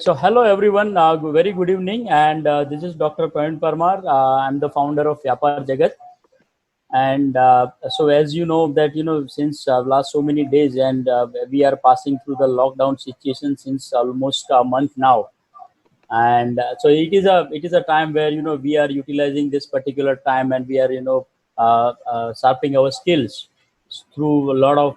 So hello everyone, very good evening, and this is Dr. Praveen Parmar. I'm the founder of Vyapaar Jagat, and so as you know that since last so many days, and we are passing through the lockdown situation since almost a month now, and so it is a time where we are utilizing this particular time, and we are sharpening our skills through a lot of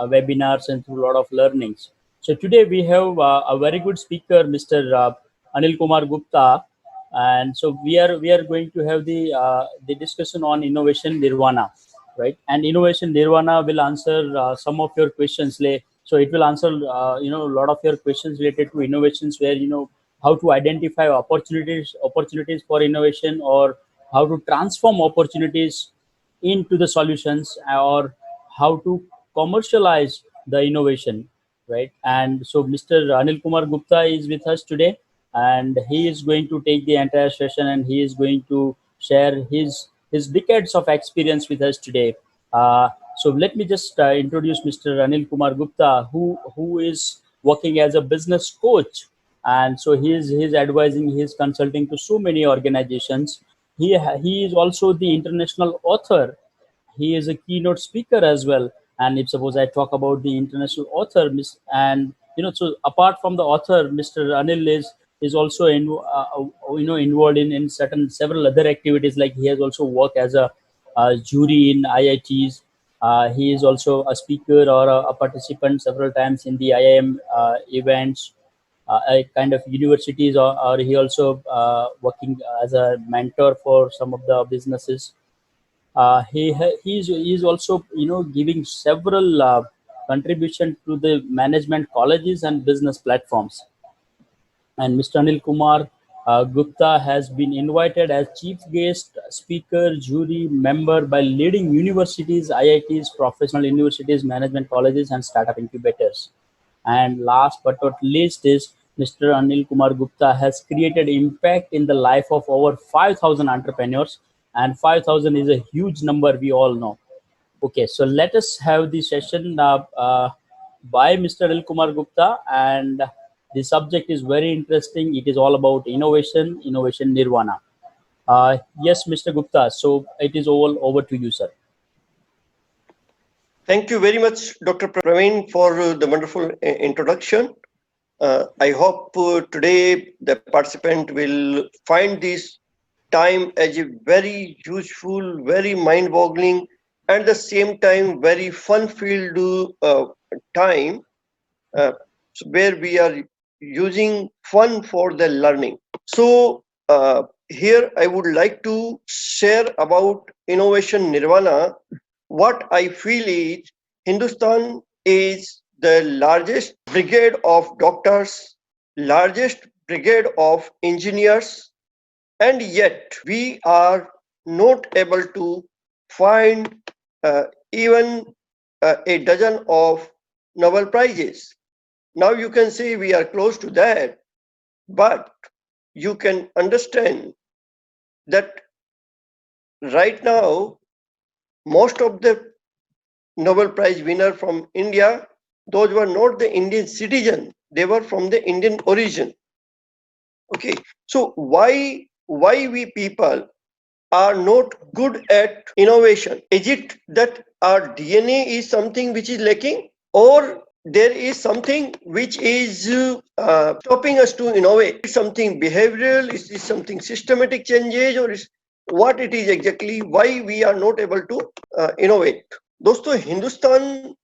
webinars and through a lot of learnings. So today we have a very good speaker, Mr. Anil Kumar Gupta, and so we are going to have the discussion on innovation nirvana, right? And innovation nirvana will answer some of your questions. So it will answer a lot of your questions related to innovations, where how to identify opportunities for innovation, or how to transform opportunities into the solutions, or how to commercialize the innovation, right? And so Mr. Anil Kumar Gupta is with us today, and he is going to take the entire session, and he is going to share his decades of experience with us today. So let me just introduce Mr. Anil Kumar Gupta, who is working as a business coach, and so he is advising, he is consulting to so many organizations. He is also the international author. He is a keynote speaker as well. And if suppose I talk about the international author, and so apart from the author, Mr. Anil is also involved in certain several other activities. Like he has also worked as a jury in IITs. He is also a speaker or a participant several times in the IIM events, a kind of universities, or he also working as a mentor for some of the businesses. He's also giving several contribution to the management colleges and business platforms. And Mr. Anil Kumar Gupta has been invited as chief guest speaker, jury member by leading universities, IITs, professional universities, management colleges, and startup incubators. And last but not least is Mr. Anil Kumar Gupta has created impact in the life of over 5,000 entrepreneurs, and 5,000 is a huge number, we all know. Okay, so let us have the session by Mr. Anil Kumar Gupta, and the subject is very interesting. It is all about innovation nirvana. Yes, Mr. Gupta, so it is all over to you, sir. Thank you very much, Dr. Praveen, for the wonderful introduction. I hope today the participant will find this time as a very useful, very mind-boggling, and at the same time very fun-filled time where we are using fun for the learning. So here I would like to share about innovation nirvana. What I feel is Hindustan is the largest brigade of doctors, largest brigade of engineers, and yet we are not able to find even a dozen of Nobel Prizes. Now you can say we are close to that, but you can understand that right now most of the Nobel Prize winner from India, those were not the Indian citizen, they were from the Indian origin. Okay, so why we people are not good at innovation? Is it that our DNA is something which is lacking, or there is something which is stopping us to innovate? Is something behavioral? Is this something systematic changes, or is what it is exactly? Why we are not able to innovate? Dosto, Hindustan,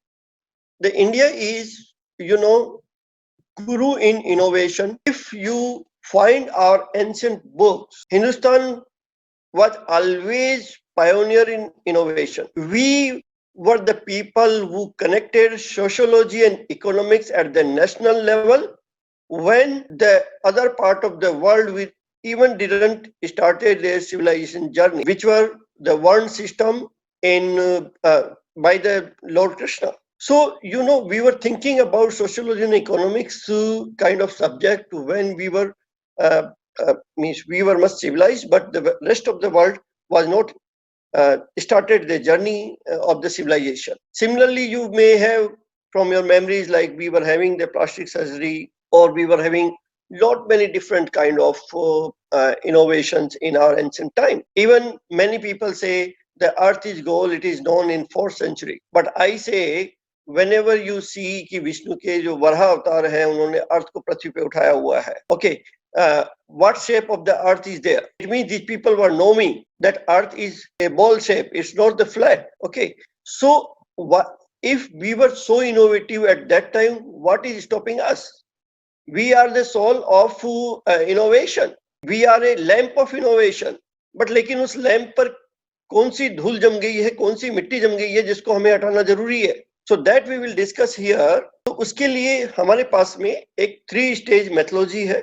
the India is, guru in innovation. If you find our ancient books, Hindustan was always pioneer in innovation. We were the people who connected sociology and economics at the national level when the other part of the world even didn't started their civilization journey, which were the one system in by the Lord Krishna. So, we were thinking about sociology and economics kind of subject when we were means we were much civilized, but the rest of the world was not started the journey of the civilization. Similarly, you may have from your memories, like we were having the plastic surgery, or we were having lot many different kind of innovations in our ancient time. Even many people say the earth is gold, it is known in 4th century. But I say whenever you see कि विष्णु के जो वराह अवतार हैं उन्होंने अर्थ को पृथ्वी पे उठाया हुआ है. Okay, what shape of the earth is there? It means these people were knowing that earth is a ball shape, it's not the flat. Okay, so what if we were so innovative at that time, what is stopping us? We are the soul of innovation. We are a lamp of innovation. But लेकिन उस lamp पर कौन सी धूल जम गई है, कौन सी मिट्टी जम गई है जिसको हमें हटाना जरूरी है. So that we will discuss here. तो उसके लिए हमारे पास में एक 3 स्टेज मेथोलॉजी है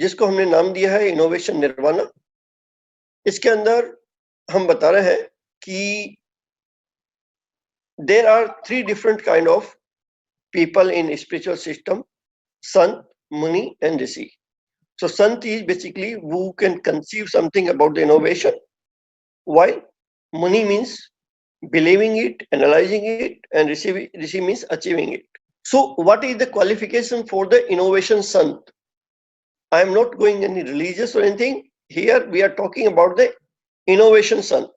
जिसको हमने नाम दिया है इनोवेशन निर्वाणा. इसके अंदर हम बता रहे हैं कि there are 3 different kind of people in spiritual system: Sant, Muni, and Rishi. So Sant is basically who can conceive something about the innovation, while Muni means believing it, analyzing it, and Rishi means achieving it. So what is the qualification for the innovation Sant? I am not going any religious or anything. Here we are talking about the innovation Sant.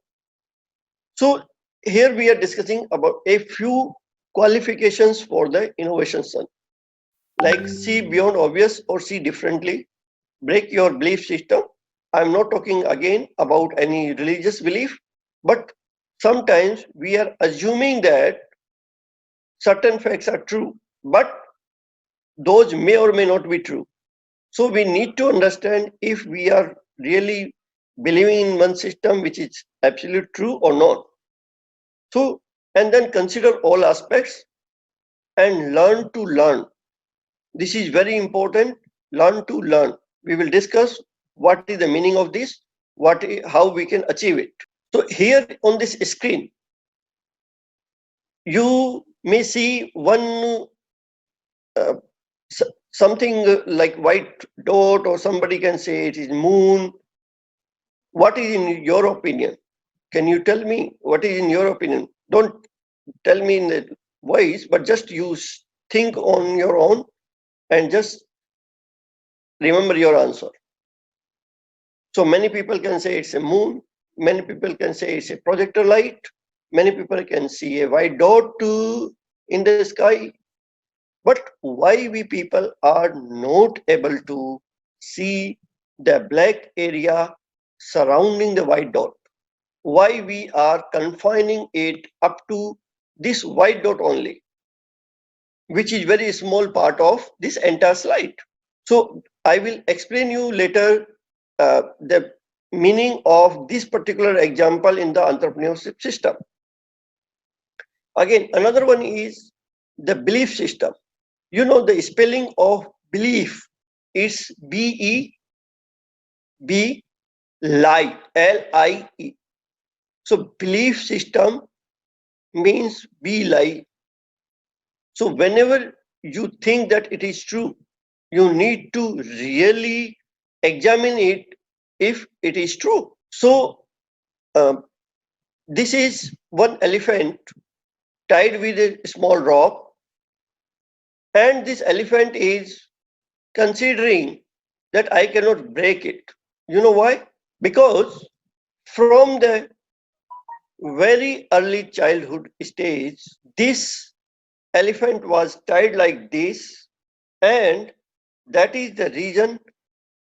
So here we are discussing about a few qualifications for the innovation Sant. Like see beyond obvious or see differently, break your belief system. I'm not talking again about any religious belief, but sometimes we are assuming that certain facts are true, but those may or may not be true. So we need to understand if we are really believing in one system which is absolute true or not. So, and then consider all aspects and learn to learn. This is very important. Learn to learn. We will discuss what is the meaning of this, how we can achieve it. So here on this screen, you may see one something like white dot, or somebody can say it is moon. What is in your opinion? Can you tell me what is in your opinion? Don't tell me in the voice, but just use think on your own and just remember your answer. So many people can say it's a moon. Many people can say it's a projector light. Many people can see a white dot in the sky. But why we people are not able to see the black area surrounding the white dot? Why we are confining it up to this white dot only, which is very small part of this entire slide? So I will explain you later the meaning of this particular example in the entrepreneurship system. Again, another one is the belief system. You know the spelling of belief is B-E-B, lie, L-I-E. So belief system means be lie. So whenever you think that it is true, you need to really examine it if it is true. So this is one elephant tied with a small rope, and this elephant is considering that I cannot break it. You know why? Because from the very early childhood stage, this elephant was tied like this, and that is the reason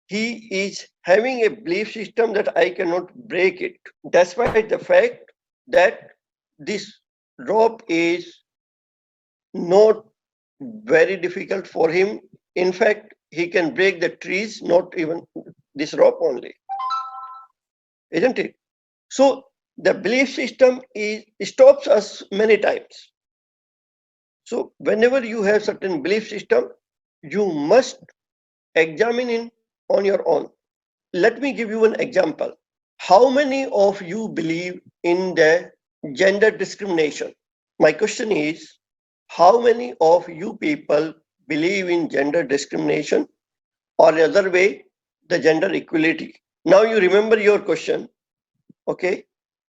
he is having a belief system that I cannot break it, despite the fact that this rope is not very difficult for him. In fact, he can break the trees, not even this rope only, isn't it? So the belief system stops us many times. So whenever you have certain belief system, you must examine it on your own. Let me give you an example. How many of you believe in the gender discrimination? My question is, how many of you people believe in gender discrimination, or the other way, the gender equality? Now you remember your question, okay?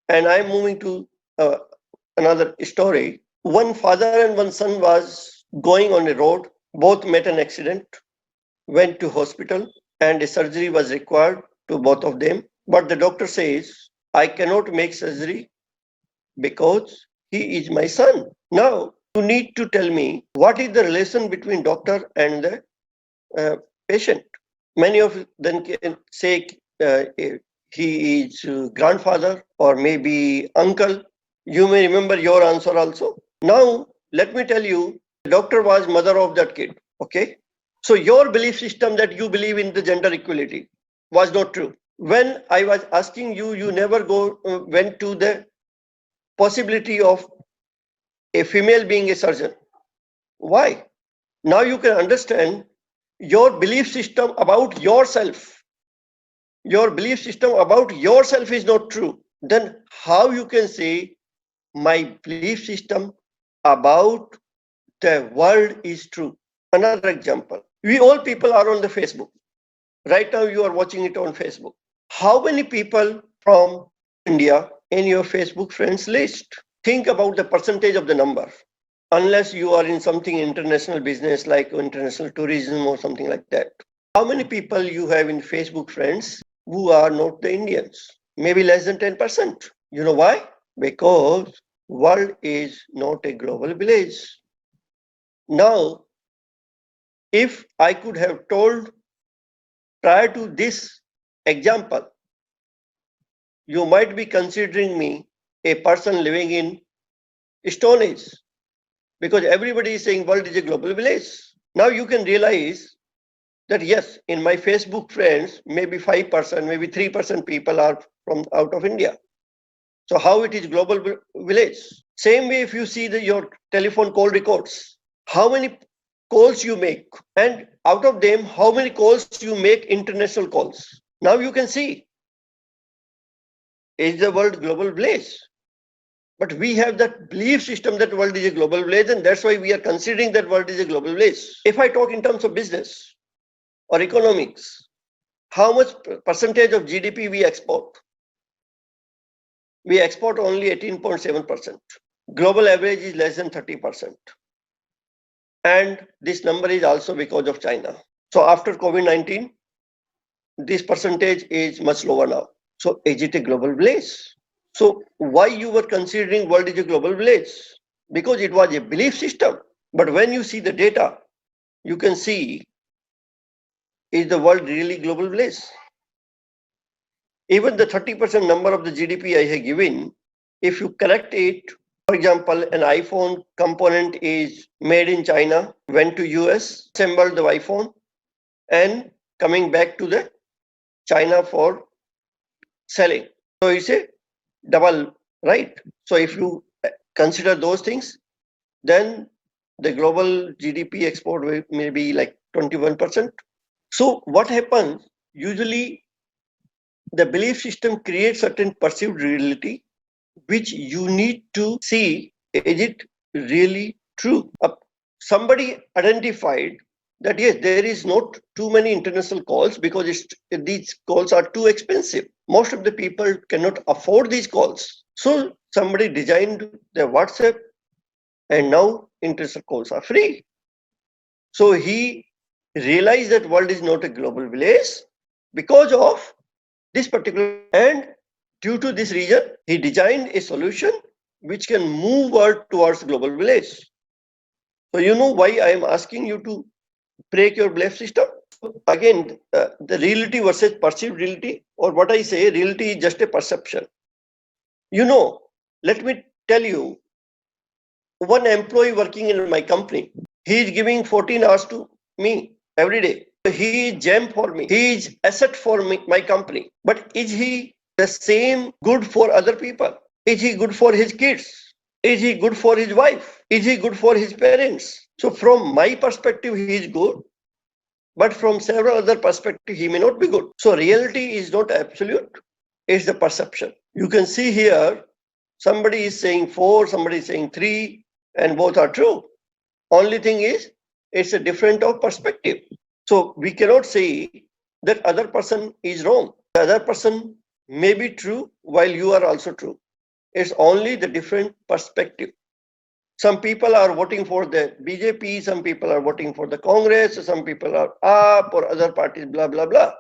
And I'm moving to another story. One father and one son was going on a road. Both met an accident. went to hospital and a surgery was required to both of them. But the doctor says, I cannot make surgery because he is my son. Now, you need to tell me what is the relation between doctor and the patient. Many of them can say he is grandfather or maybe uncle. You may remember your answer also. Now, let me tell you, the doctor was mother of that kid. Okay. So your belief system that you believe in the gender equality was not true. When I was asking you, you never went to the possibility of a female being a surgeon. Why? Now you can understand your belief system about yourself. Your belief system about yourself is not true. Then how you can say my belief system about the world is true? Another example. We all people are on the Facebook. Right now you are watching it on Facebook. How many people from India in your Facebook friends list? Think about the percentage of the number. Unless you are in something international business like international tourism or something like that. How many people you have in Facebook friends who are not the Indians? Maybe less than 10%. You know why? Because world is not a global village. Now, if I could have told prior to this example, you might be considering me a person living in Stone Age, because everybody is saying world is a global village. Now you can realize that yes, in my Facebook friends, maybe 5%, maybe 3% people are from out of India. So how it is global village? Same way, if you see your telephone call records, how many calls you make, and out of them, how many calls you make international calls. Now you can see, is the world global village? But we have that belief system that world is a global village, and that's why we are considering that world is a global village. If I talk in terms of business or economics, how much percentage of GDP we export? We export only 18.7%. Global average is less than 30%. And this number is also because of China. So after COVID-19, this percentage is much lower now. So is it a global village? So why you were considering world is a global village? Because it was a belief system. But when you see the data, you can see, is the world really global village? Even the 30% number of the GDP I have given, if you correct it, for example, an iPhone component is made in China, went to US, assembled the iPhone, and coming back to the China for selling. So it's a double, right? So if you consider those things, then the global GDP export may be like 21%. So what happens? Usually the belief system creates certain perceived reality, which you need to see, is it really true? Somebody identified that yes, there is not too many international calls because these calls are too expensive. Most of the people cannot afford these calls. So somebody designed their WhatsApp, and now international calls are free. So he realized that world is not a global village because of this particular, and due to this reason, he designed a solution which can move world towards global village. So you know why I am asking you to break your belief system? Again, the reality versus perceived reality, or what I say, reality is just a perception. You know, let me tell you, one employee working in my company, he is giving 14 hours to me every day. He is gem for me. He is asset for me, my company. But is he the same good for other people? Is he good for his kids? Is he good for his wife? Is he good for his parents? So from my perspective, he is good. But from several other perspectives, he may not be good. So reality is not absolute. It's the perception. You can see here, somebody is saying 4, somebody is saying 3, and both are true. Only thing is, it's a different of perspective. So we cannot say that other person is wrong. The other person may be true while you are also true. It's only the different perspective. Some people are voting for the BJP, some people are voting for the Congress, some people are up or other parties, blah, blah, blah.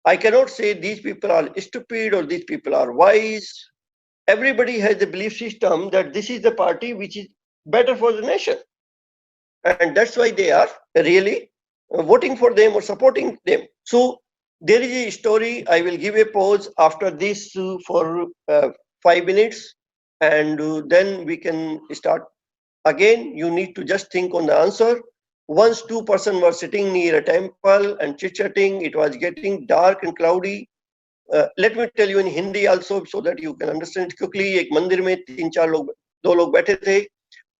I cannot say these people are stupid or these people are wise. Everybody has a belief system that this is the party which is better for the nation. And that's why they are really voting for them or supporting them. So there is a story. I will give a pause after this for 5 minutes, and then we can start again. You need to just think on the answer. Once two persons were sitting near a temple and chit-chatting. It was getting dark and cloudy. Let me tell you in Hindi also so that you can understand it quickly. एक मंदिर में तीन चार लोग दो लोग बैठे थे.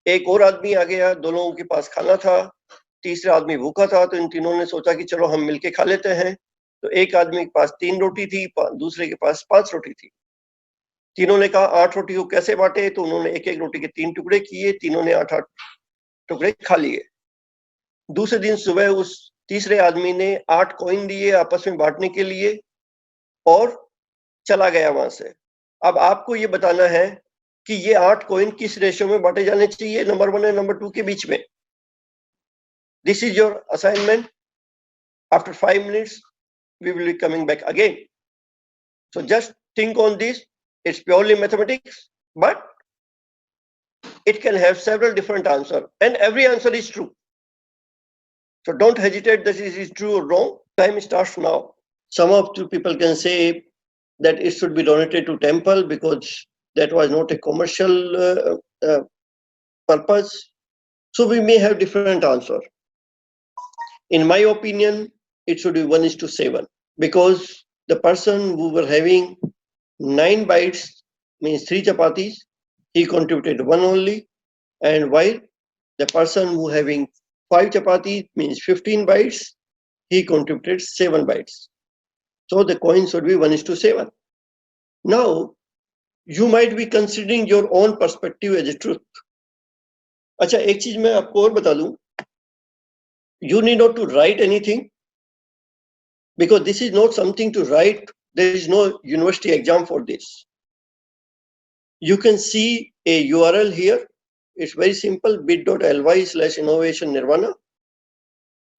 एक और आदमी आ गया. दो लोगों के पास खाना था. तीसरा आदमी भूखा था. तो इन तीनों ने सोचा कि चलो हम मिलके खा लेते हैं. तो एक आदमी के पास 3 रोटी थी, दूसरे के पास 5 रोटी थी. तीनों ने कहा 8 रोटी को कैसे बांटे. तो उन्होंने एक एक रोटी के 3 टुकड़े किए. तीनों ने 8 टुकड़े खा लिए. दूसरे दिन सुबह उस तीसरे आदमी ने 8 कॉइन दिए आपस में बांटने के लिए और चला गया वहां से. अब आपको ये बताना है कि ये 8 कॉइन किस रेशियो में बांटे जाने चाहिए, नंबर 1 और नंबर 2 के बीच में. This is your assignment. After 5 minutes we will be coming back again. So just think on this. It's purely mathematics, but it can have several different answers, and every answer is true. So don't hesitate that it is true or wrong. Time starts now. Some of you people can say that it should be donated to temple because that was not a commercial purpose. So we may have different answer. In my opinion, it should be 1:7 because the person who were having 9 bites means 3 chapatis, he contributed 1 only, and while the person who having 5 chapatis means 15 bites, he contributed 7 bites. So the coin should be 1:7. Now you might be considering your own perspective as a truth. अच्छा, एक चीज मैं आपको और बता दूं. You need not to write anything because this is not something to write. There is no university exam for this. You can see a URL here. It's very simple, bit.ly/innovation Nirvana.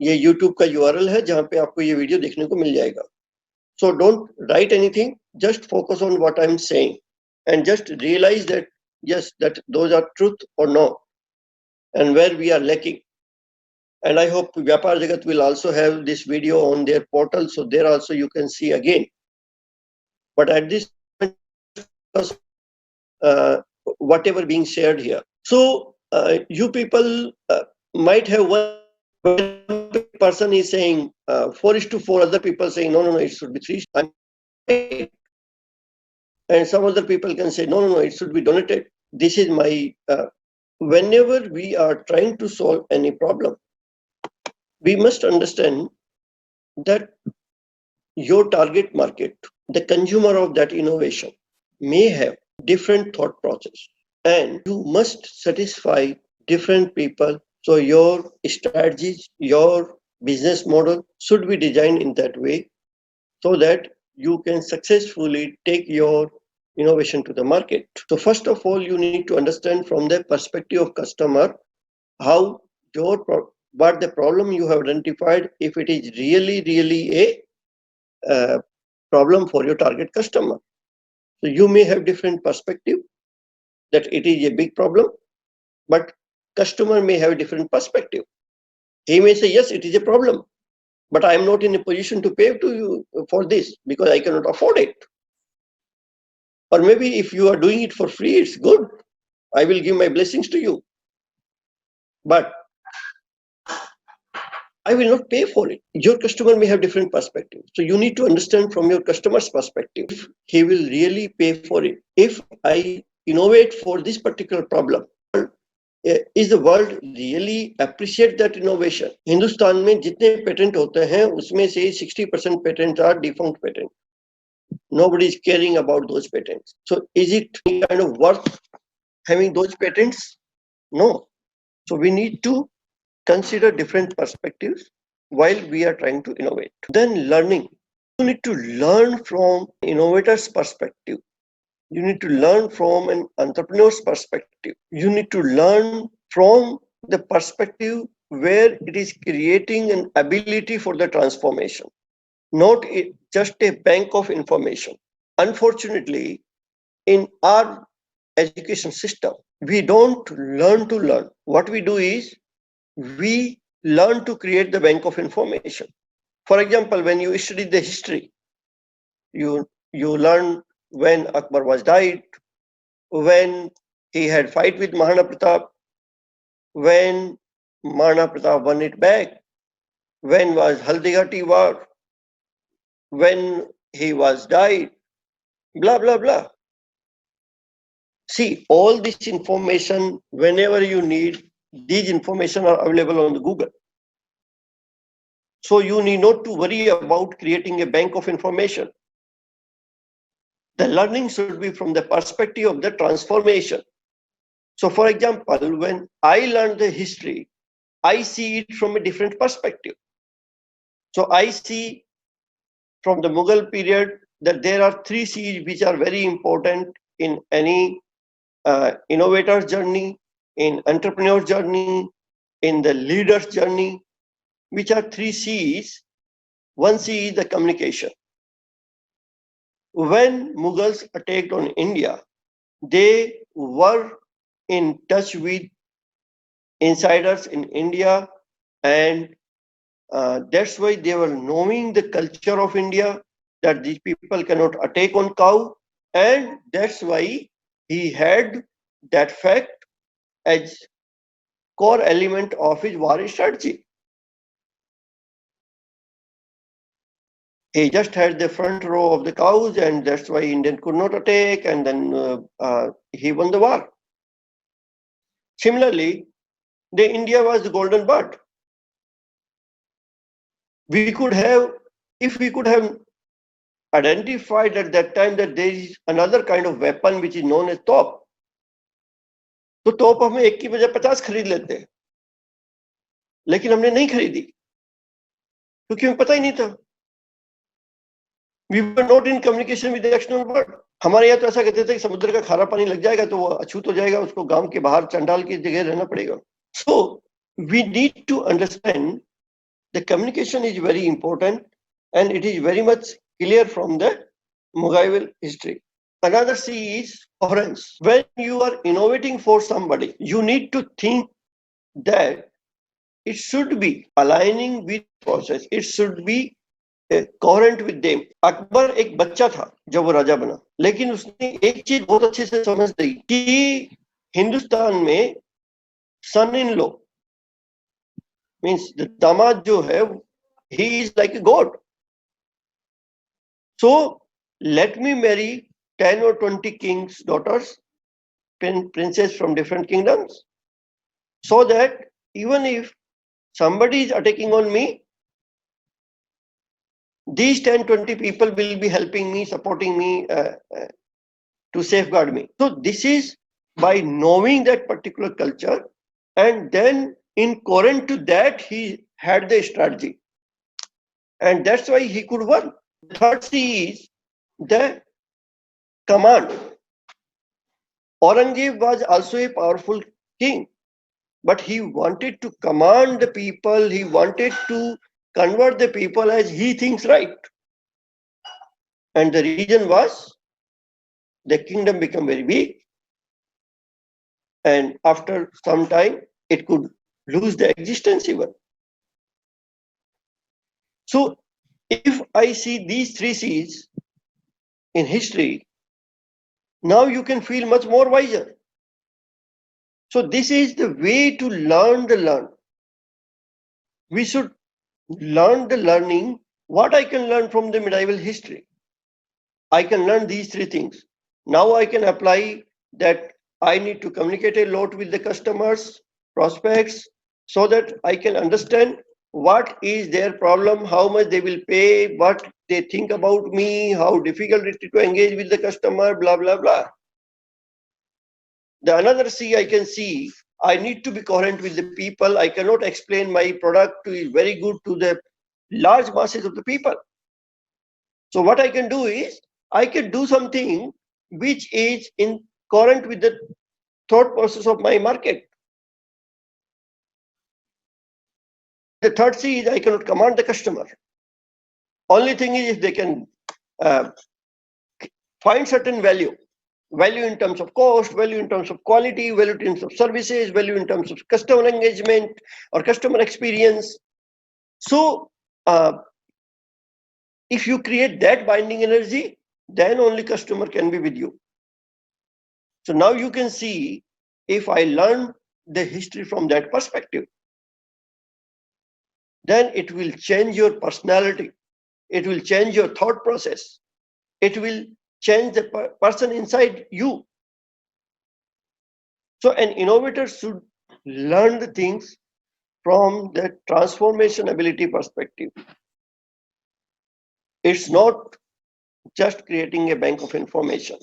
ये YouTube का URL है जहां पे आपको ये video देखने को मिल जाएगा. So don't write anything, just focus on what I'm saying and just realize that yes, that those are truth or no, and where we are lacking. And I hope Vyapaar Jagat will also have this video on their portal, so there also you can see again. But at this whatever being shared here. So you people might have one person is saying 4:4, other people saying no, it should be 3. And some other people can say no, it should be donated. This is my whenever we are trying to solve any problem, we must understand that your target market, the consumer of that innovation, may have different thought process, and you must satisfy different people. So your strategies, your business model should be designed in that way so that you can successfully take your innovation to the market. So first of all, you need to understand from the perspective of customer how your what the problem you have identified, if it is really a problem for your target customer. So you may have different perspective that it is a big problem, but customer may have a different perspective. He may say, yes, it is a problem, but I am not in a position to pay to you for this because I cannot afford it. Or maybe if you are doing it for free, it's good. I will give my blessings to you. But I will not pay for it. Your customer may have different perspective. So you need to understand from your customer's perspective, if he will really pay for it. If I innovate for this particular problem, is the world really appreciate that innovation? Hindustan में जितने patent होते हैं उसमें से 60% patents are defunct patent. Nobody is caring about those patents. So is it kind of worth having those patents? No. So we need to consider different perspectives while we are trying to innovate. Then learning. You need to learn from innovators' perspective. You need to learn from an entrepreneur's perspective. You need to learn from the perspective where it is creating an ability for the transformation, not just a bank of information. Unfortunately, in our education system, we don't learn to learn. What we do is we learn to create the bank of information. For example, when you study the history, you learn when Akbar was died, when he had fight with Mahana Pratap, when Mahana Pratap won it back, when was Haldigati war, when he was died, blah blah blah. See, all this information, whenever you need, these information are available on the Google. So you need not to worry about creating a bank of information. The learning should be from the perspective of the transformation. So for example, when I learn the history, I see it from a different perspective. So I see from the Mughal period that there are 3 C's which are very important in any innovator's journey, in entrepreneur journey, in the leader's journey, which are 3 C's. One C is the communication. When Mughals attacked on India, they were in touch with insiders in India, and that's why they were knowing the culture of India, that these people cannot attack on cow, and that's why he had that fact as core element of his war strategy. He just had the front row of the cows, and that's why Indian could not attack, and then he won the war. Similarly, the India was the golden bird. We could have, if we could have identified at that time that there is another kind of weapon which is known as top, तो तोप हमें 1 की बजाय 50 खरीद लेते, लेकिन हमने नहीं खरीदी क्योंकि हमें पता ही नहीं था. We were not in communication with the external world. हमारे यहाँ तो ऐसा कहते थे कि समुद्र का खारा पानी लग जाएगा तो वो अछूत हो जाएगा, उसको गांव के बाहर चंडाल की जगह रहना पड़ेगा. So we need to understand the communication is very important, and it is very much clear from the Mughal history. Another C is coherence. When you are innovating for somebody, you need to think that it should be aligning with process. It should be coherent with them. Akbar एक बच्चा था जब वो राजा बना, लेकिन उसने एक चीज बहुत अच्छे से समझ ली कि हिंदुस्तान में सन इन लॉ मीन्स दामाद जो है, he is like a god. So let me marry 10 or 20 kings' daughters, princes from different kingdoms, so that even if somebody is attacking on me, these 10-20 people will be helping me, supporting me, to safeguard me. So this is by knowing that particular culture, and then in current to that he had the strategy, and that's why he could win. Third C is the command. Aurangzeb was also a powerful king, but he wanted to command the people, he wanted to convert the people as he thinks right. And the reason was the kingdom became very big, and after some time it could lose the existence even. So if I see these 3 C's in history, now you can feel much more wiser. So this is the way to learn the learn. We should learn the learning. What I can learn from the medieval history, I can learn these 3 things. Now I can apply that. I need to communicate a lot with the customers, prospects, so that I can understand what is their problem, how much they will pay, what they think about me, how difficult it is to engage with the customer, blah, blah, blah. The another C I can see, I need to be coherent with the people. I cannot explain my product to is very good to the large masses of the people. So what I can do is, I can do something which is in current with the thought process of my market. The third C is I cannot command the customer. Only thing is if they can find certain value in terms of cost, value in terms of quality, value in terms of services, value in terms of customer engagement or customer experience. So if you create that binding energy, then only customer can be with you. So now you can see, if I learn the history from that perspective, then it will change your personality. It will change your thought process. It will change the person inside you. So an innovator should learn the things from the transformation ability perspective. It's not just creating a bank of information.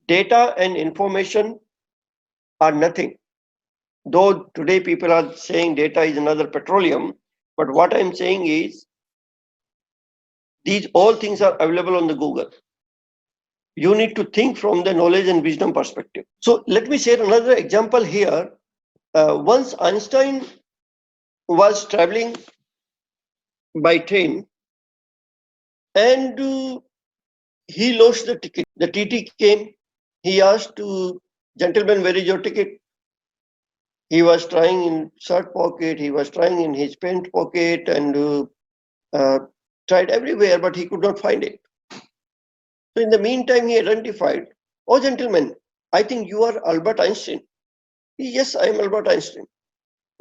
Data and information are nothing. Though today people are saying data is another petroleum, but what I'm saying is these all things are available on the Google. You need to think from the knowledge and wisdom perspective. So let me share another example here. Once Einstein was traveling by train and he lost the ticket. The TT came. He asked to, gentleman, where is your ticket? He was trying in shirt pocket. He was trying in his pant pocket and tried everywhere, but he could not find it. So in the meantime, he identified, oh, gentlemen, I think you are Albert Einstein. Yes, I am Albert Einstein.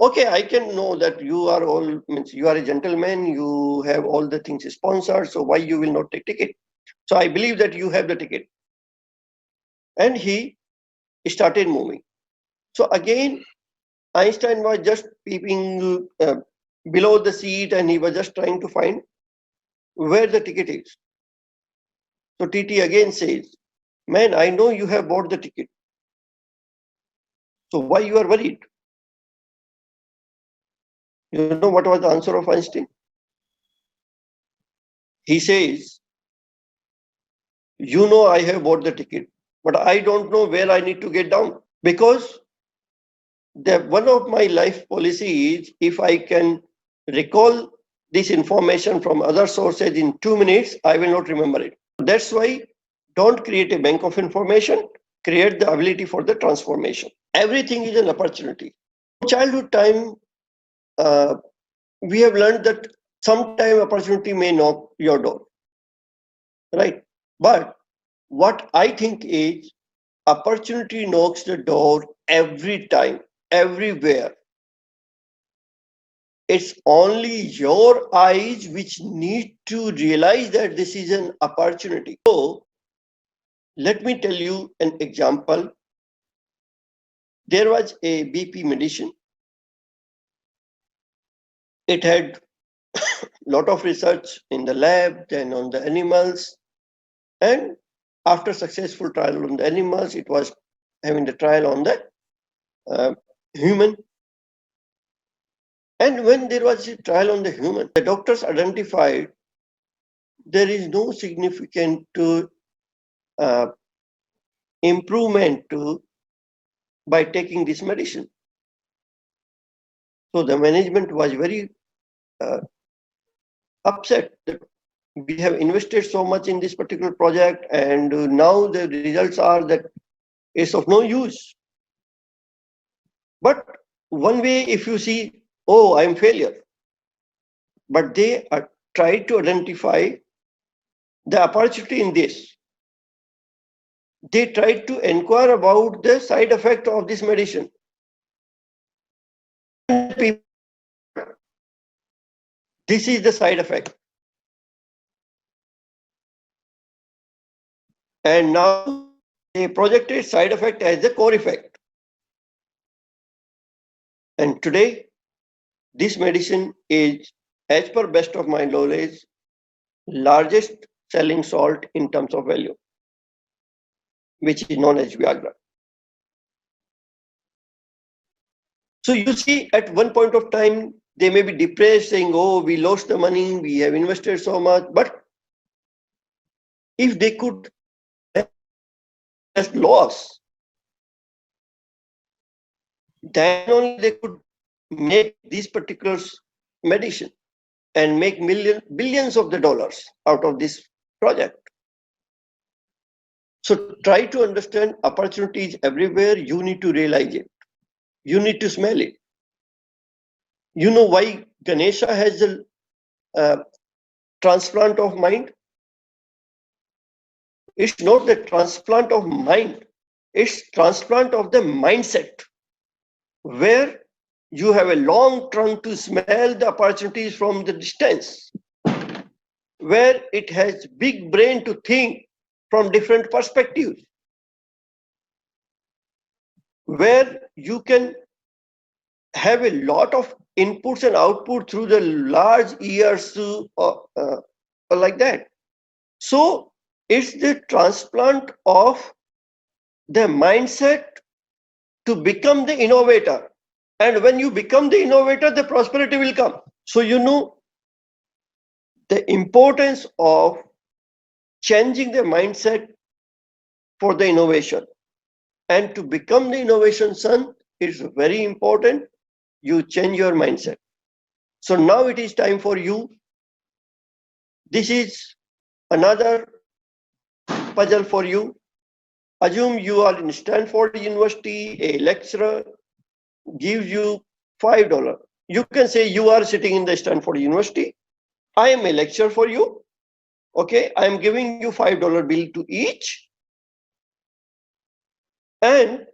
Okay, I can know that you are all, means you are a gentleman, you have all the things sponsored, so why you will not take ticket? So I believe that you have the ticket. And he started moving. So again, Einstein was just peeping below the seat and he was just trying to find where the ticket is. So TT again says, man, I know you have bought the ticket. So why you are worried? You know what was the answer of Einstein? He says, you know I have bought the ticket, but I don't know where I need to get down, because one of my life policy is if I can recall this information from other sources in 2 minutes, I will not remember it. That's why don't create a bank of information, create the ability for the transformation. Everything is an opportunity. Childhood time, we have learned that sometime opportunity may knock your door, right? But what I think is opportunity knocks the door every time, everywhere. It's only your eyes which need to realize that this is an opportunity. So let me tell you an example. There was a BP medicine. It had a lot of research in the lab, then on the animals, and after successful trial on the animals, it was having the trial on the human. And when there was a trial on the human, the doctors identified there is no significant improvement by taking this medicine. So the management was very upset that we have invested so much in this particular project and now the results are that it's of no use. But one way, if you see, oh, I'm failure, but they are trying to identify the opportunity in this. They tried to inquire about the side effect of this medicine. This is the side effect. And now they projected side effect as the core effect. And today, this medicine is, as per best of my knowledge, largest selling salt in terms of value, which is known as Viagra. So you see, at one point of time, they may be depressed, saying, oh, we lost the money, we have invested so much. But if they could less loss, then only they could make these particular medicine and make billions of the dollars out of this project. So try to understand opportunities everywhere. You need to realize it. You need to smell it. You know why Ganesha has a transplant of mind? It's not the transplant of mind. It's transplant of the mindset, where you have a long trunk to smell the opportunities from the distance, where it has big brain to think from different perspectives, where you can have a lot of inputs and output through the large ears like that. So it's the transplant of the mindset to become the innovator. And when you become the innovator, the prosperity will come. So you know the importance of changing the mindset for the innovation. And to become the innovation son, it's very important you change your mindset. So now it is time for you. This is another puzzle for you. Assume you are in Stanford University, a lecturer gives you $5. You can say you are sitting in the Stanford University. I am a lecturer for you. Okay, I am giving you $5 bill to each. And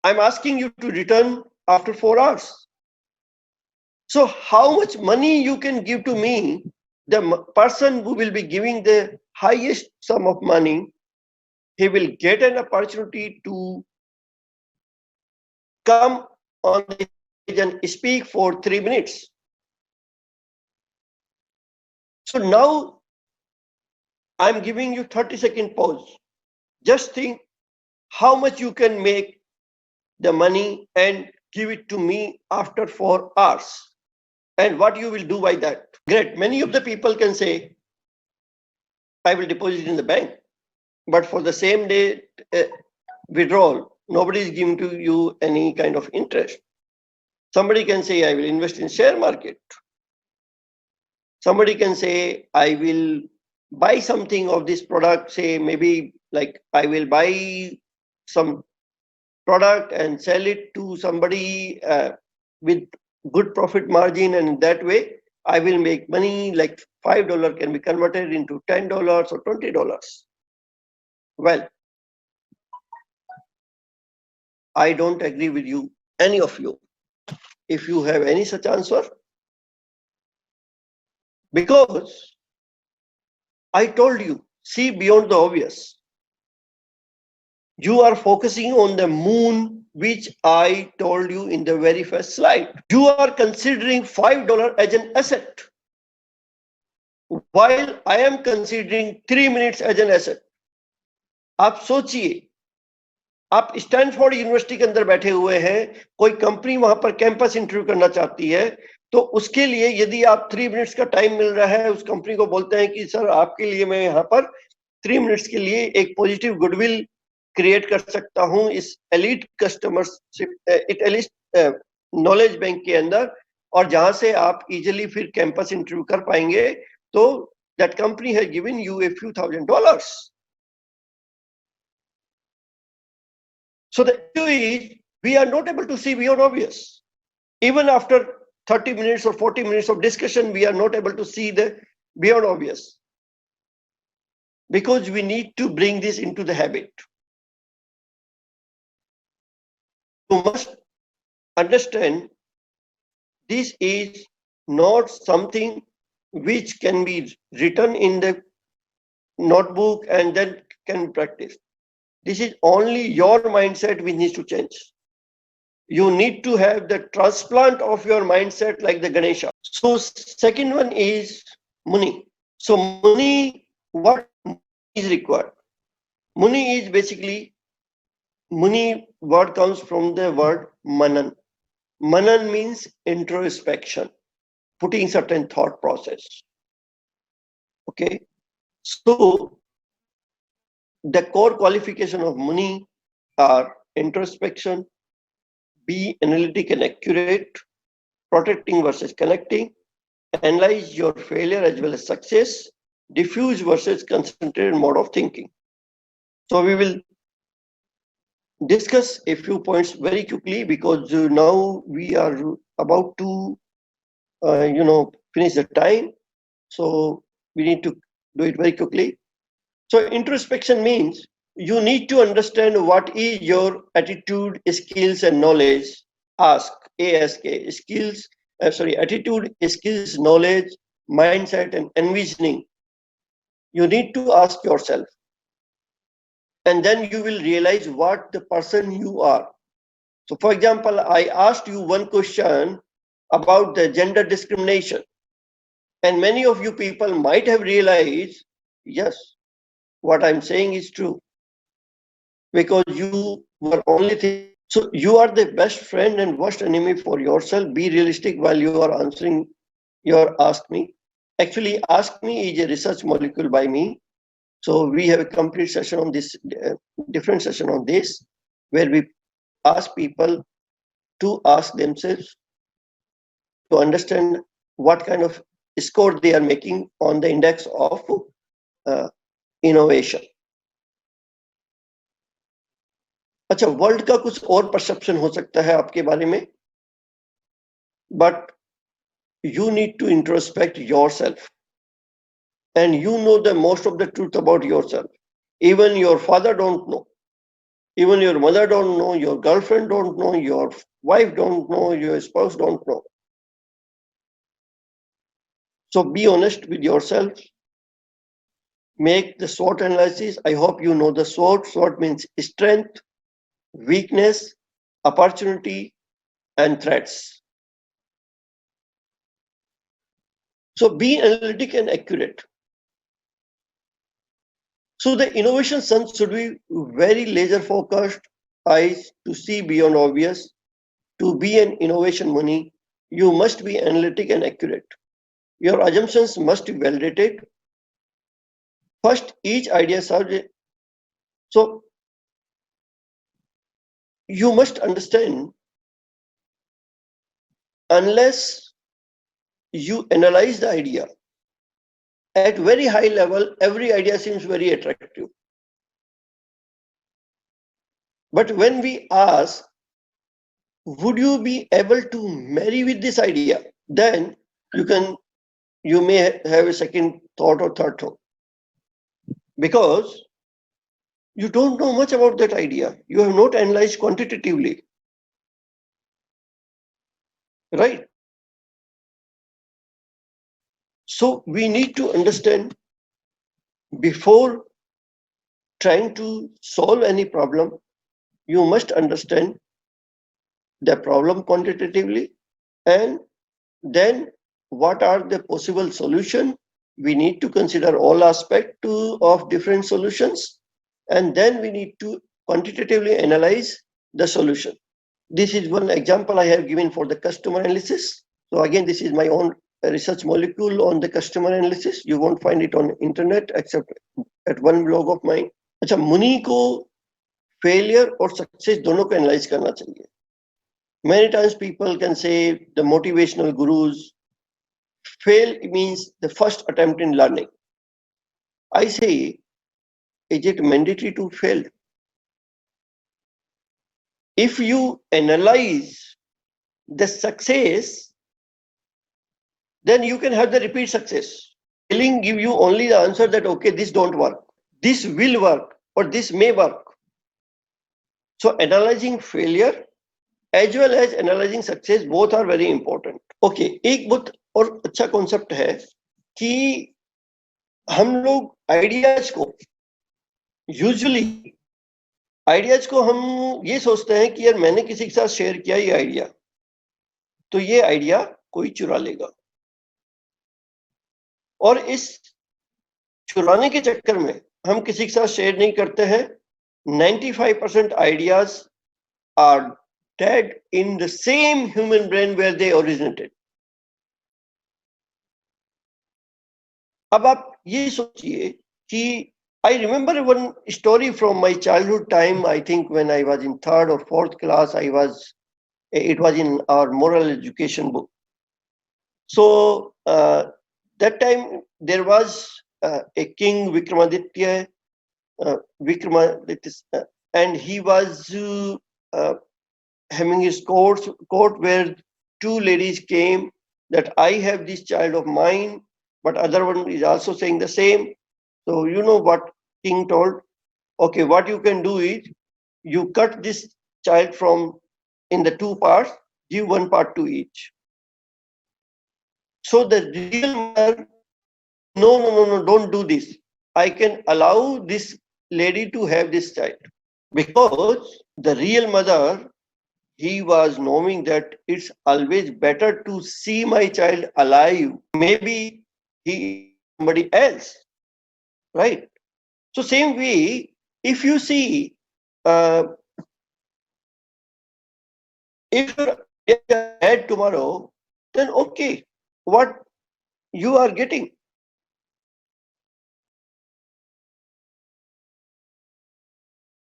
I'm asking you to return after 4 hours. So how much money you can give to me? The person who will be giving the highest sum of money, he will get an opportunity to come on the stage and speak for 3 minutes. So now I'm giving you 30-second pause. Just think how much you can make the money and give it to me after 4 hours. And what you will do by that. Great. Many of the people can say, I will deposit in the bank. But for the same day withdrawal, nobody is giving to you any kind of interest. Somebody can say, I will invest in share market. Somebody can say, I will buy something of this product, say maybe like I will buy some product and sell it to somebody with good profit margin, and that way I will make money. Like $5 can be converted into $10 or $20. Well, I don't agree with you, any of you. If you have any such answer, because I told you, see beyond the obvious. You are focusing on the moon, which I told you in the very first slide. You are considering $5 as an asset, while I am considering 3 minutes as an asset. आप सोचिए, आप Stanford university के अंदर बैठे हुए हैं, कोई company वहां पर कैंपस इंटरव्यू करना चाहती है, तो उसके लिए यदि आप 3 मिनट्स का टाइम मिल रहा है, उस कंपनी को बोलते हैं कि सर आपके लिए मैं यहाँ पर 3 मिनट्स के लिए एक पॉजिटिव गुडविल क्रिएट कर सकता हूं इस एलिट कस्टमरशिप, एलिट नॉलेज बैंक के अंदर, और जहां से आप इजीली फिर कैंपस इंटरव्यू कर पाएंगे, तो that company has given you a few $1,000s. So the issue is we are not able to see beyond obvious. Even after 30 minutes or 40 minutes of discussion, we are not able to see the beyond obvious, because we need to bring this into the habit. You must understand this is not something which can be written in the notebook and then can be practiced. This is only your mindset which needs to change. You need to have the transplant of your mindset like the Ganesha. So second one is Muni. So Muni, what is required? Muni is basically, Muni word comes from the word Manan. Manan means introspection, putting certain thought process. Okay. So The core qualification of Muni are introspection, be analytic and accurate, protecting versus connecting, analyze your failure as well as success, diffuse versus concentrated mode of thinking. So we will discuss a few points very quickly because now we are about to, finish the time. So we need to do it very quickly. So introspection means you need to understand what is your attitude, skills, and knowledge. ASK, skills, attitude, skills, knowledge, mindset, and envisioning. You need to ask yourself. And then you will realize what the person you are. So for example, I asked you one question about the gender discrimination. And many of you people might have realized, yes, what I'm saying is true. Because you were only thinking. So you are the best friend and worst enemy for yourself. Be realistic while you are answering your Ask Me. Actually, Ask Me is a research molecule by me. So we have a complete session on this, different session on this, where we ask people to ask themselves to understand what kind of score they are making on the index of innovation. अच्छा, world का कुछ और perception हो सकता है आपके बारे में, but you need to introspect yourself and you know the most of the truth about yourself. Even your father don't know, even your mother don't know, your girlfriend don't know, your wife don't know, your spouse don't know. So be honest with yourself. Make the SWOT analysis. I hope you know the SWOT. SWOT means strength, weakness, opportunity, and threats. So be analytic and accurate. So the innovation sun should be very laser focused, eyes to see beyond obvious. To be an innovation Muni, you must be analytic and accurate. Your assumptions must be validated. First, each idea serves. So you must understand, unless you analyze the idea at very high level, every idea seems very attractive. But when we ask, would you be able to marry with this idea? Then you may have a second thought or third thought. Because you don't know much about that idea. You have not analyzed quantitatively. Right? So we need to understand, before trying to solve any problem, you must understand the problem quantitatively, and then what are the possible solutions. We need to consider all aspects of different solutions, and then we need to quantitatively analyze the solution. This is one example I have given for the customer analysis. So again, this is my own research molecule on the customer analysis. You won't find it on internet except at one blog of mine. अच्छा, मुनि को failure और success दोनों को analyze करना चाहिए. Many times people can say the motivational gurus, fail means the first attempt in learning. I say, is it mandatory to fail? If you analyze the success, then you can have the repeat success. Failing give you only the answer that, okay, this don't work, this will work, or this may work. So analyzing failure as well as analyzing success, both are very important. Okay, एक बहुत और अच्छा concept है कि हम लोग ideas को usually ideas को हम ये सोचते हैं कि यार मैंने किसी के साथ शेयर किया ये आइडिया, तो ये आइडिया कोई चुरा लेगा, और इस चुराने के चक्कर में हम किसी के साथ शेयर नहीं करते हैं. 95% ideas are dead in the same human brain where they originated. अब आप ये सोचिए कि I remember one story from my childhood time. I think when I was in third or fourth class, it was in our moral education book. So that time there was a king Vikramaditya, and he was having his court where two ladies came that I have this child of mine, but other one is also saying the same. So you know what king told? Okay, what you can do is you cut this child from in the two parts, give one part to each. So the real mother said, no, no, no, no, don't do this. I can allow this lady to have this child because the real mother, he was knowing that it's always better to see my child alive. Maybe he is somebody else, right? So same way, if you see, uh, if your ideas are bad tomorrow, then okay, what you are getting?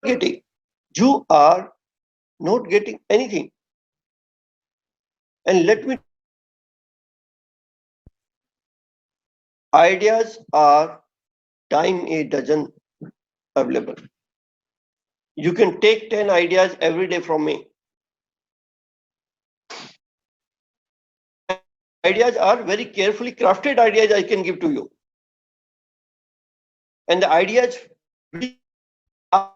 You are getting. You are not getting anything. And let me tell you, ideas are time a dozen available. You can take 10 ideas every day from me. And those ideas are very carefully crafted ideas I can give to you. And the ideas which are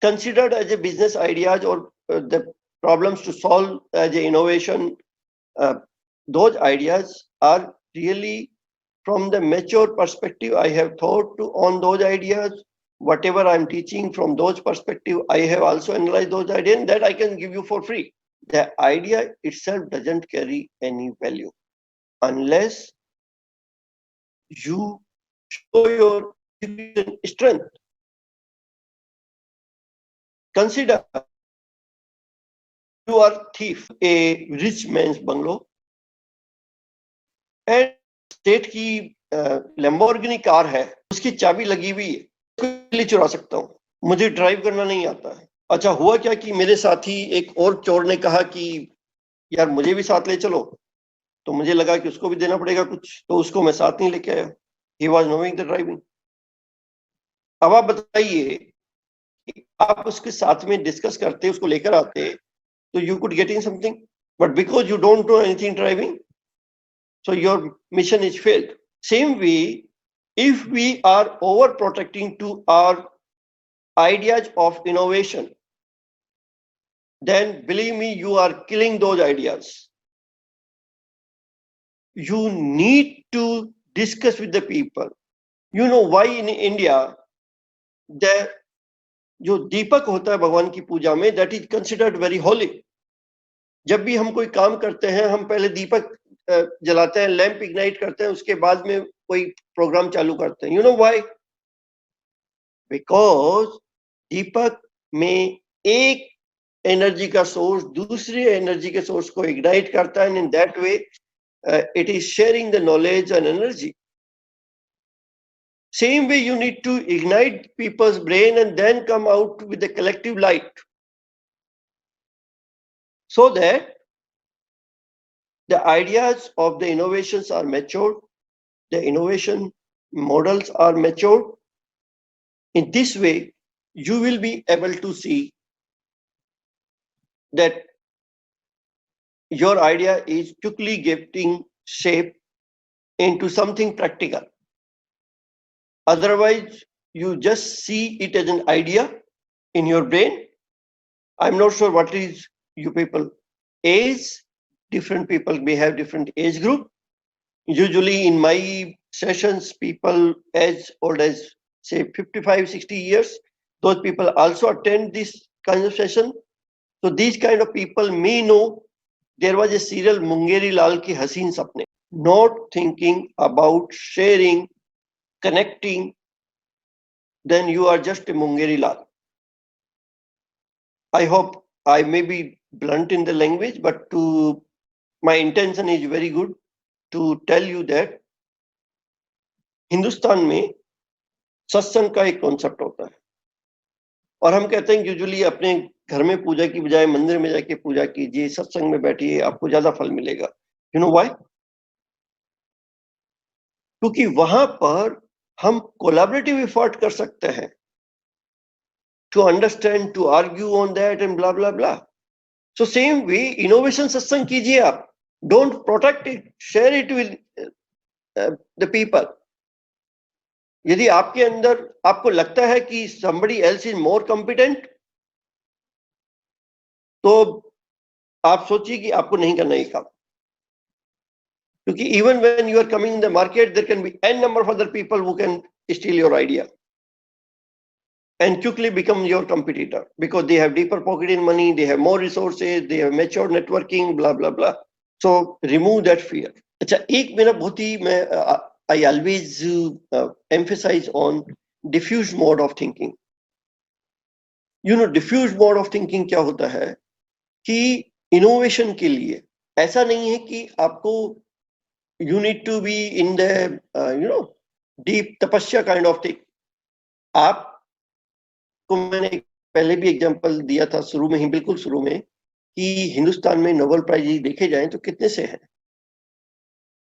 considered as a business ideas or the problems to solve as a innovation, uh, those ideas are really from the mature perspective. I have thought on those ideas. Whatever I'm teaching from those perspective, I have also analyzed those ideas, and that I can give you for free. The idea itself doesn't carry any value unless you show your execution strength. Consider you are thief a rich man's bungalow and state की Lamborghini car है, उसकी चाबी लगी हुई है, उसको चुरा सकता हूँ, मुझे ड्राइव करना नहीं आता है। अच्छा हुआ क्या कि मेरे साथी एक और चोर ने कहा कि यार मुझे भी साथ ले चलो, तो मुझे लगा कि उसको भी देना पड़ेगा कुछ, तो उसको मैं साथ नहीं लेके आया। He was knowing the driving. अब आप बताइए कि आप उसके साथ में डिस्कस करते, उसको लेकर आते, तो you could get in something, but because you don't know anything driving, so your mission is failed. Same way, if we are overprotecting to our ideas of innovation, then believe me, you are killing those ideas. You need to discuss with the people. You know why in India the जो दीपक होता है भगवान की पूजा में, that is considered very holy. जब भी हम कोई काम करते हैं, हम पहले दीपक जलाते हैं, लैंप इग्नाइट करते हैं, उसके बाद में कोई प्रोग्राम चालू करते हैं। You know why? बिकॉज दीपक में एक एनर्जी का सोर्स दूसरी एनर्जी के सोर्स को इग्नाइट करता है, in that way it is sharing the knowledge and energy. Same way, you need to ignite people's brain and then come out with the collective light, so that the ideas of the innovations are matured, the innovation models are matured. In this way, you will be able to see that your idea is quickly getting shape into something practical. Otherwise, you just see it as an idea in your brain. I'm not sure what is you people age. Different people may have different age group. Usually in my sessions, people as old as say 55, 60 years, those people also attend this kind of session. So these kind of people may know there was a serial Mungeri Lal ki Haseen Sapne. Not thinking about sharing, connecting, then you are just a Mungeri Lal. I hope I may be blunt in the language, but my intention is very good to tell you that Hindustan में सत्संग का एक concept होता है, और हम कहते हैं यूजुअली अपने घर में पूजा की बजाय मंदिर में जाके पूजा कीजिए, सत्संग में बैठिए, आपको ज्यादा फल मिलेगा। You know why? क्योंकि वहां पर हम कोलैबोरेटिव एफर्ट कर सकते हैं to understand, to argue on that and blah blah blah. So same way innovation satsang कीजिए आप, don't protect it, share it with the people. यदि आपके अंदर आपको लगता है कि somebody else is more competent, तो आप सोचिए कि आपको नहीं करना ये काम, क्योंकि even when you are coming in the market, there can be n number of other people who can steal your idea and quickly become your competitor because they have deeper pocket in money, they have more resources, they have mature networking, blah blah blah. So remove that fear. अच्छा, एक मेरा बहुत ही मैं I always emphasize on diffuse mode of thinking. You know, diffuse mode of thinking क्या होता है कि innovation के लिए ऐसा नहीं है कि आपको you need to be in the you know deep तपस्या kind of thing. आपको मैंने पहले भी एग्जांपल दिया था शुरू में ही, बिल्कुल शुरू में, कि हिंदुस्तान में नोबेल प्राइज देखे जाएं तो कितने से हैं?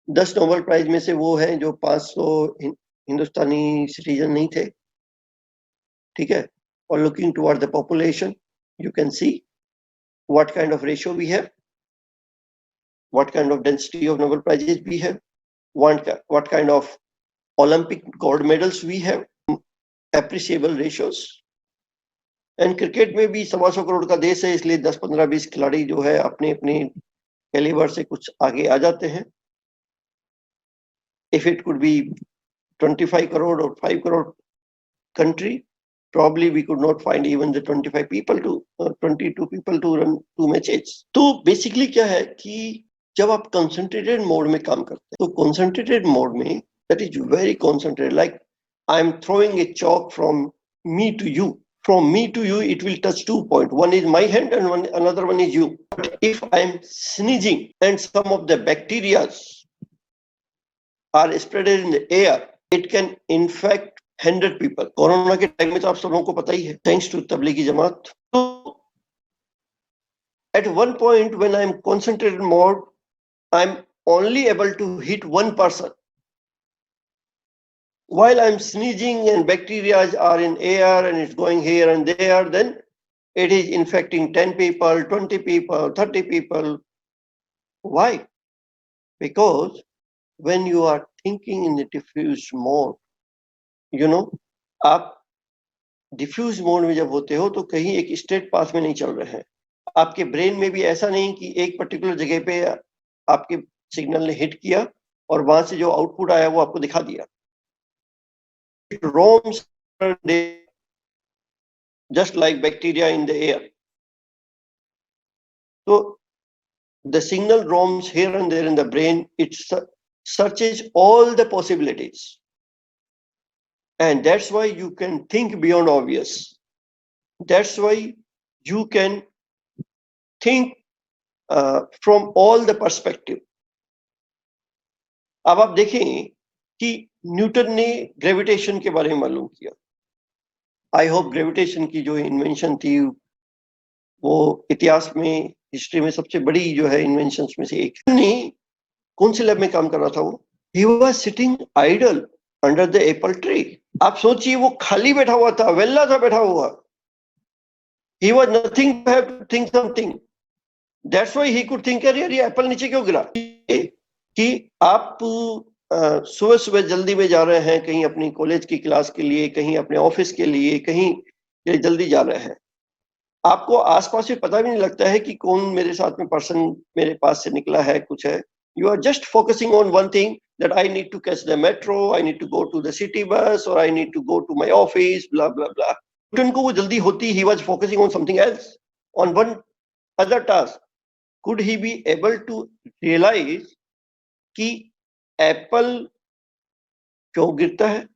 10 नोबेल प्राइज में से वो हैं जो 500 हिंदुस्तानी सिटीजन नहीं थे, ठीक है? और looking toward the population, you can see what kind of ratio we have, what kind of density of Nobel Prizes we have, what kind of Olympic gold medals we have, appreciable ratios. And cricket में भी 125 करोड़ का देश है, इसलिए 10, 15, 20 खिलाड़ी जो है अपने अपने कैलिबर से कुछ आगे आ जाते हैं. If it could be 25 crore or 5 crore country, probably we could not find even the 25 people to 22 people to run 2 matches. तो basically क्या है कि जब आप concentrated mode में काम करते हैं, तो concentrated mode में that is very concentrated, like I am throwing a chalk from me to you. From me to you, it will touch 2 points. One is my hand and another one is you. But if I am sneezing and some of the bacteria are spread in the air, it can infect 100 people. Corona के time में तो आप सबों को पता ही है, thanks to Tablighi Jamaat. तो at one point when I am concentrated mode, I am only able to hit one person. While I am sneezing and bacteria are in air and it's going here and there, then it is infecting 10 people, 20 people, 30 people. Why? Because when you are thinking in the diffuse mode, you know, आप diffuse mode में जब होते हो तो कहीं एक state path में नहीं चल रहे हैं. आपके ब्रेन में भी ऐसा नहीं कि एक पर्टिकुलर जगह पे आपके सिग्नल ने हिट किया और वहां से जो आउटपुट आया वो आपको दिखा दिया. It roams just like bacteria in the air. So the signal roams here and there in the brain. It searches all the possibilities. And that's why you can think beyond obvious. That's why you can think from all the perspective. अब आप देखें कि Newton ने gravitation के बारे में मालूम किया. आई होप ग्रेविटेशन की जो इन्वेंशन थी वो इतिहास में, हिस्ट्री में सबसे बड़ी जो है इन्वेंशंस में से एक. नहीं, कौन से लैब में काम कर रहा था वो? He was sitting idle under the apple tree. आप सोचिए वो खाली बैठा हुआ था, वेल्ला था बैठा हुआ. He was nothing to have to think something. That's why he could think, अरे ये एप्पल नीचे क्यों गिरा? कि आप सुबह सुबह जल्दी में जा रहे हैं कहीं अपनी कॉलेज की क्लास के लिए, कहीं अपने ऑफिस के लिए, कहीं जल्दी जा रहे हैं. आपको आसपास में पता भी नहीं लगता है कि कौन मेरे साथ में पर्सन मेरे पास से निकला है, कुछ है. You are just focusing on one thing, that I need to catch the metro, I need to go to the city bus, or I need to go to my office, blah blah blah. उनको वो जल्दी होती, he was focusing on something else, on one other task. Could he be able to realize कि Apple क्यों गिरता है,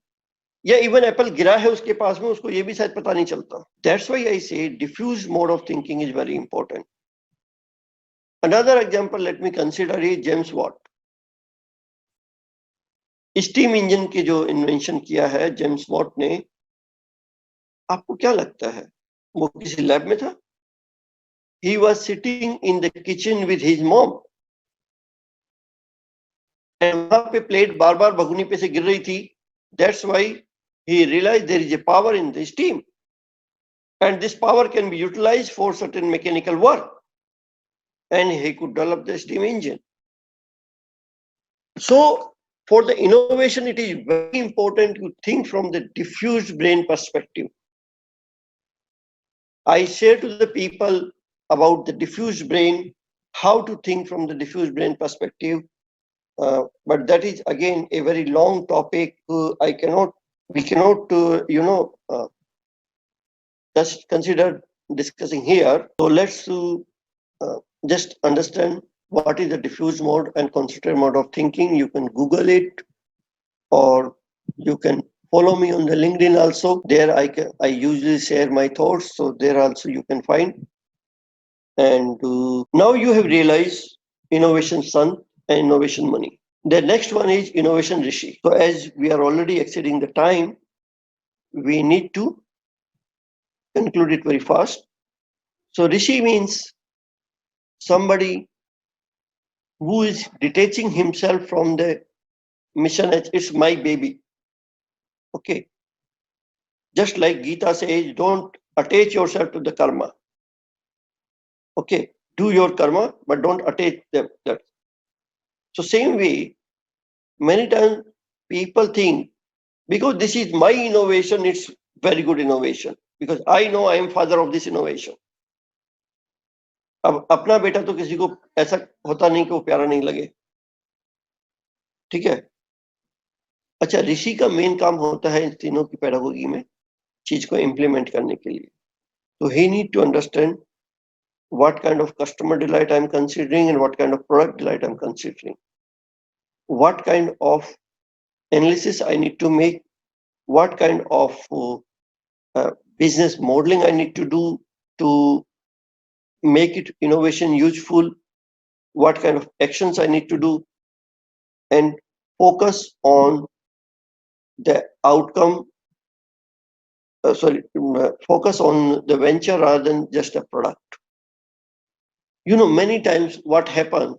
या even Apple गिरा है उसके पास में, उसको ये भी शायद पता नहीं चलता. That's why I say diffuse mode of thinking is very important. Another example let me consider is James Watt. Steam engine के जो इन्वेंशन किया है जेम्स वॉट ने, आपको क्या लगता है वो किसी लैब में था? He was sitting in the kitchen with his mom. And वहां पे प्लेट बार बार भगुनी पे से गिर रही थी. That's why he realized there is a power in the steam. And this power can be utilized for certain mechanical work. And he could develop the steam engine. So for the innovation, it is very important to think from the diffused brain perspective. I share to the people about the diffused brain, how to think from the diffused brain perspective. But that is again a very long topic. We cannot, just consider discussing here. So let's just understand what is the diffuse mode and concentrated mode of thinking. You can Google it, or you can follow me on the LinkedIn also. There I usually share my thoughts, so there also you can find. And now you have realized innovation sun and innovation money. The next one is innovation Rishi. So as we are already exceeding the time, we need to conclude it very fast. So Rishi means somebody who is detaching himself from the mission as it's my baby. Okay. Just like Gita says, don't attach yourself to the karma. Okay. Do your karma, but don't attach them. That. So same way, many times people think, because this is my innovation, it's very good innovation. Because I know I am father of this innovation. अब अपना बेटा तो किसी को ऐसा होता नहीं कि वो प्यारा नहीं लगे. ठीक है. अच्छा, ऋषि का मेन काम होता है इन तीनों की पेडागोगी में चीज को इम्प्लीमेंट करने के लिए. तो he need to understand what kind of customer delight I'm considering and what kind of product delight I'm considering. What kind of analysis I need to make, what kind of business modeling I need to do to make it innovation useful, what kind of actions I need to do, and focus on the outcome, focus on the venture rather than just a product. You know, many times what happens,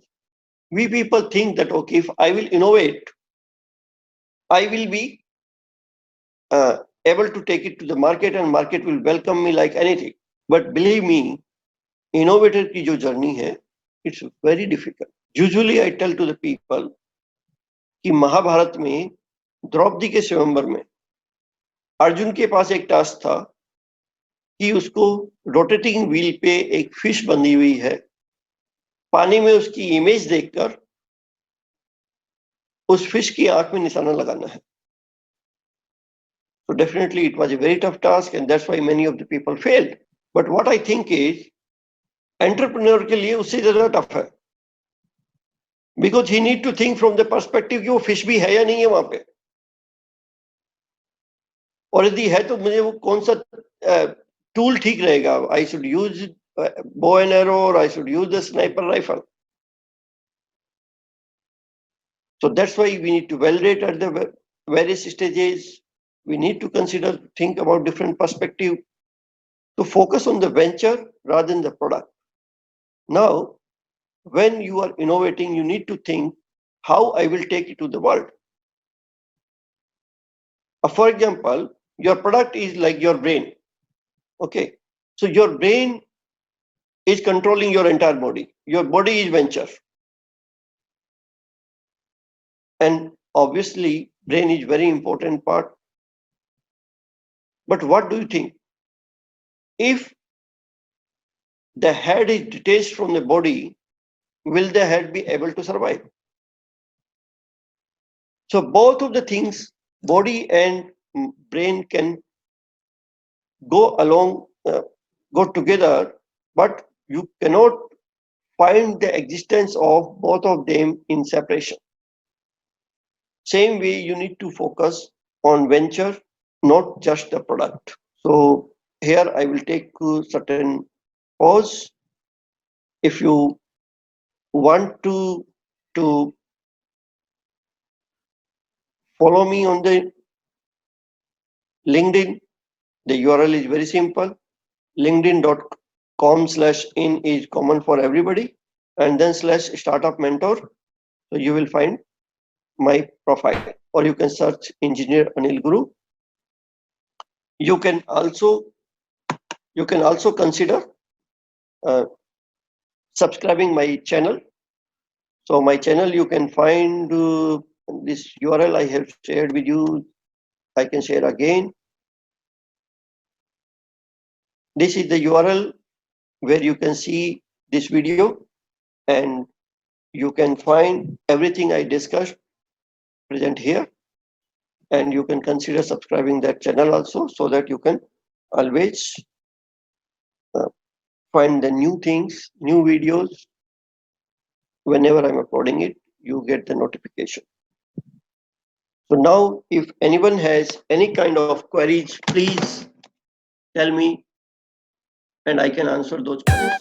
we people think that, okay, if I will innovate, I will be able to take it to the market and market will welcome me like anything. But believe me, innovator की जो journey है, it's very difficult. Usually I tell to the people कि महाभारत में द्रौपदी के स्वयंवर में अर्जुन के पास एक टास्क था कि उसको रोटेटिंग व्हील पे एक फिश बंधी हुई है, पानी में उसकी इमेज देखकर उस फिश की आंख में निशाना लगाना है. So definitely it was a very tough task and that's why many of the people failed. But what I think is entrepreneur के लिए उससे ज्यादा टफ है, because he need to think from the perspective कि वो fish भी है या नहीं है वहां पे, और यदि है तो मुझे वो कौन सा टूल ठीक रहेगा. I should use bow and arrow or I should use the sniper rifle. So that's why we need to validate at the various stages. We need to consider, think about different perspective to focus on the venture rather than the product. Now, when you are innovating, you need to think how I will take it to the world. For example, your product is like your brain. Okay. So your brain is controlling your entire body. Your body is venture. And obviously, brain is very important part. But what do you think? If the head is detached from the body, will the head be able to survive? So both of the things, body and brain, can go along, go together, but you cannot find the existence of both of them in separation. Same way, you need to focus on venture, not just the product. So here I will take certain pause. If you want to follow me on the LinkedIn. The URL is very simple. linkedin.com/in is common for everybody, and then /startup mentor. So you will find my profile, or you can search Engineer Anil Guru. You can also consider uh, subscribing my channel. So my channel, you can find this URL I have shared with you. I can share again. This is the URL where you can see this video, and you can find everything I discussed present here, and you can consider subscribing that channel also, so that you can always uh, find the new things, new videos. Whenever I'm uploading it, you get the notification. So now, if anyone has any kind of queries, please tell me, and I can answer those queries.